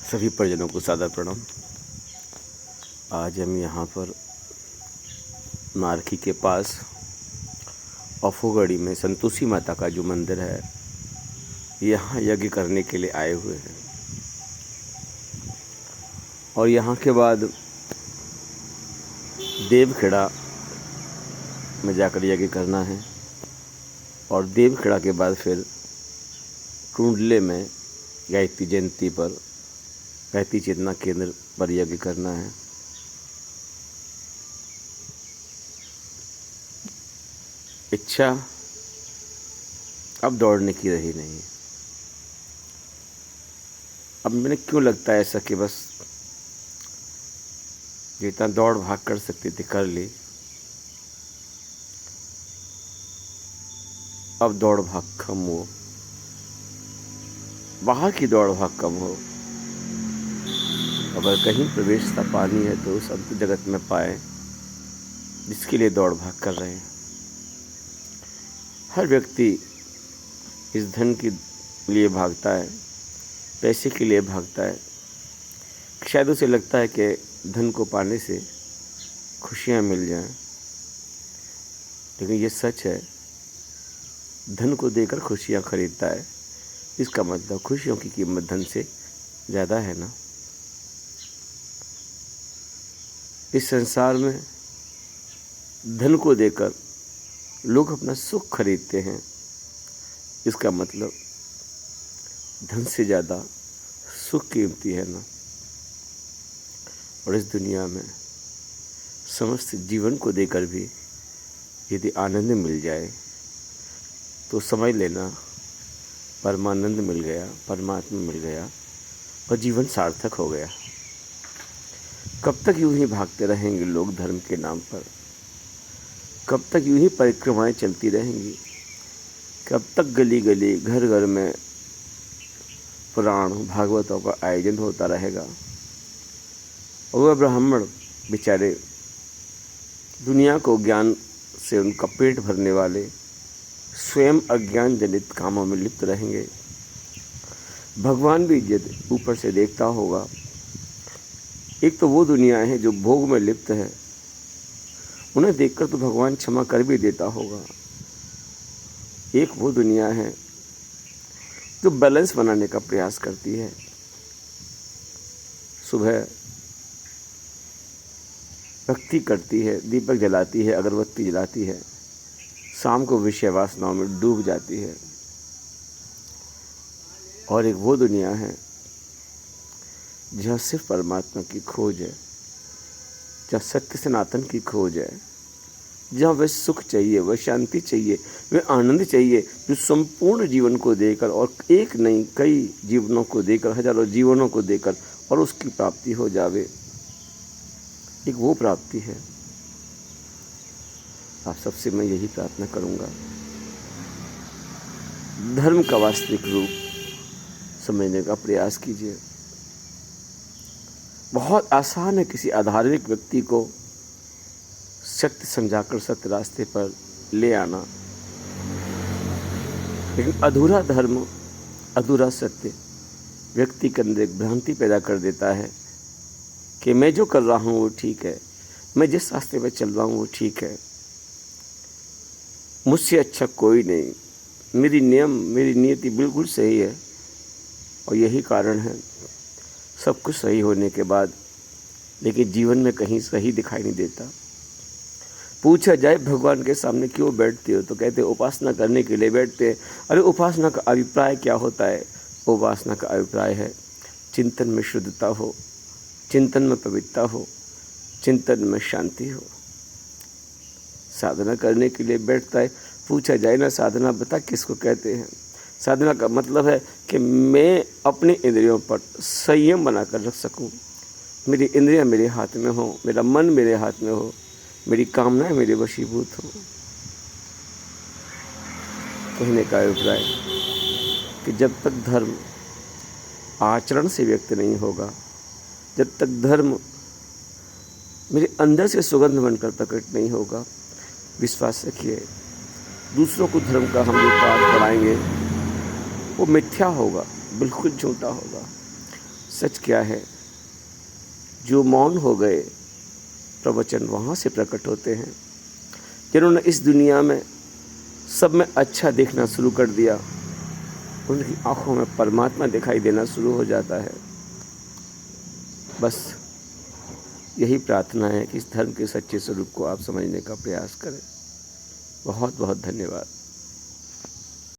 सभी परिजनों को सादर प्रणाम। आज हम यहाँ पर नारखी के पास अफोगढ़ी में संतोषी माता का जो मंदिर है, यहाँ यज्ञ करने के लिए आए हुए हैं। और यहाँ के बाद देवखेड़ा में जाकर यज्ञ करना है और देवखेड़ा के बाद फिर टुंडले में गायत्री जयंती पर गायत्री चेतना केंद्र पर यज्ञ करना है। इच्छा अब दौड़ने की रही नहीं। अब मैंने क्यों लगता है ऐसा कि बस जितना दौड़ भाग कर सकती थी कर ली, अब दौड़ भाग कम हो, बाहर की दौड़ भाग कम हो। अगर कहीं प्रवेश का पानी है तो उस अंत जगत में पाए जिसके लिए दौड़ भाग कर रहे हैं। हर व्यक्ति इस धन के लिए भागता है, पैसे के लिए भागता है। शायद उसे लगता है कि धन को पाने से खुशियां मिल जाएं, लेकिन ये सच है, धन को देकर खुशियां खरीदता है। इसका मतलब खुशियों की कीमत धन से ज़्यादा है ना। इस संसार में धन को देकर लोग अपना सुख खरीदते हैं। इसका मतलब धन से ज़्यादा सुख कीमती है ना। और इस दुनिया में समस्त जीवन को देकर भी यदि आनंद मिल जाए तो समझ लेना परमानंद मिल गया, परमात्मा मिल गया और जीवन सार्थक हो गया। कब तक यूं ही भागते रहेंगे लोग धर्म के नाम पर? कब तक यूं ही परिक्रमाएं चलती रहेंगी? कब तक गली गली घर घर में पुराण भागवतों का आयोजन होता रहेगा? और वह ब्राह्मण बेचारे दुनिया को ज्ञान से उनका पेट भरने वाले स्वयं अज्ञान जनित कामों में लिप्त रहेंगे। भगवान भी यदि ऊपर से देखता होगा, एक तो वो दुनिया है जो भोग में लिप्त है, उन्हें देखकर तो भगवान क्षमा कर भी देता होगा। एक वो दुनिया है जो बैलेंस बनाने का प्रयास करती है। सुबह भक्ति करती है, दीपक जलाती है, अगरबत्ती जलाती है, शाम को विषय वासनाओं में डूब जाती है। और एक वो दुनिया है जहाँ सिर्फ परमात्मा की खोज है, जहाँ सत्य सनातन की खोज है, जहाँ वह सुख चाहिए, वह शांति चाहिए, वह आनंद चाहिए, जो संपूर्ण जीवन को देकर और एक नहीं कई जीवनों को देकर, हजारों जीवनों को देकर और उसकी प्राप्ति हो जावे। एक वो प्राप्ति है। आप सबसे मैं यही प्रार्थना करूँगा, धर्म का वास्तविक रूप समझने का प्रयास कीजिए। बहुत आसान है किसी अधार्मिक व्यक्ति को सत्य समझाकर सत्य रास्ते पर ले आना, लेकिन अधूरा धर्म, अधूरा सत्य व्यक्ति के अंदर एक भ्रांति पैदा कर देता है कि मैं जो कर रहा हूँ वो ठीक है, मैं जिस रास्ते पर चल रहा हूँ वो ठीक है, मुझसे अच्छा कोई नहीं, मेरी नियति बिल्कुल सही है। और यही कारण है सब कुछ सही होने के बाद लेकिन जीवन में कहीं सही दिखाई नहीं देता। पूछा जाए भगवान के सामने क्यों बैठते हो, तो कहते उपासना करने के लिए बैठते हैं। अरे उपासना का अभिप्राय क्या होता है? उपासना का अभिप्राय है चिंतन में शुद्धता हो, चिंतन में पवित्रता हो, चिंतन में शांति हो। साधना करने के लिए बैठता है। पूछा जाए ना साधना बता किसको कहते हैं? साधना का मतलब है कि मैं अपने इंद्रियों पर संयम बनाकर रख सकूं, मेरी इंद्रियां मेरे हाथ में हो, मेरा मन मेरे हाथ में हो, मेरी कामनाएं मेरे वशीभूत हो। कहने का अभिप्राय कि जब तक धर्म आचरण से व्यक्त नहीं होगा, जब तक धर्म मेरे अंदर से सुगंध बनकर प्रकट नहीं होगा, विश्वास रखिए दूसरों को धर्म का हम जो पाठ पढ़ाएंगे वो मिथ्या होगा, बिल्कुल झूठा होगा। सच क्या है? जो मौन हो गए प्रवचन वहाँ से प्रकट होते हैं। जिन्होंने इस दुनिया में सब में अच्छा देखना शुरू कर दिया, उनकी आँखों में परमात्मा दिखाई देना शुरू हो जाता है। बस यही प्रार्थना है कि इस धर्म के सच्चे स्वरूप को आप समझने का प्रयास करें। बहुत बहुत धन्यवाद।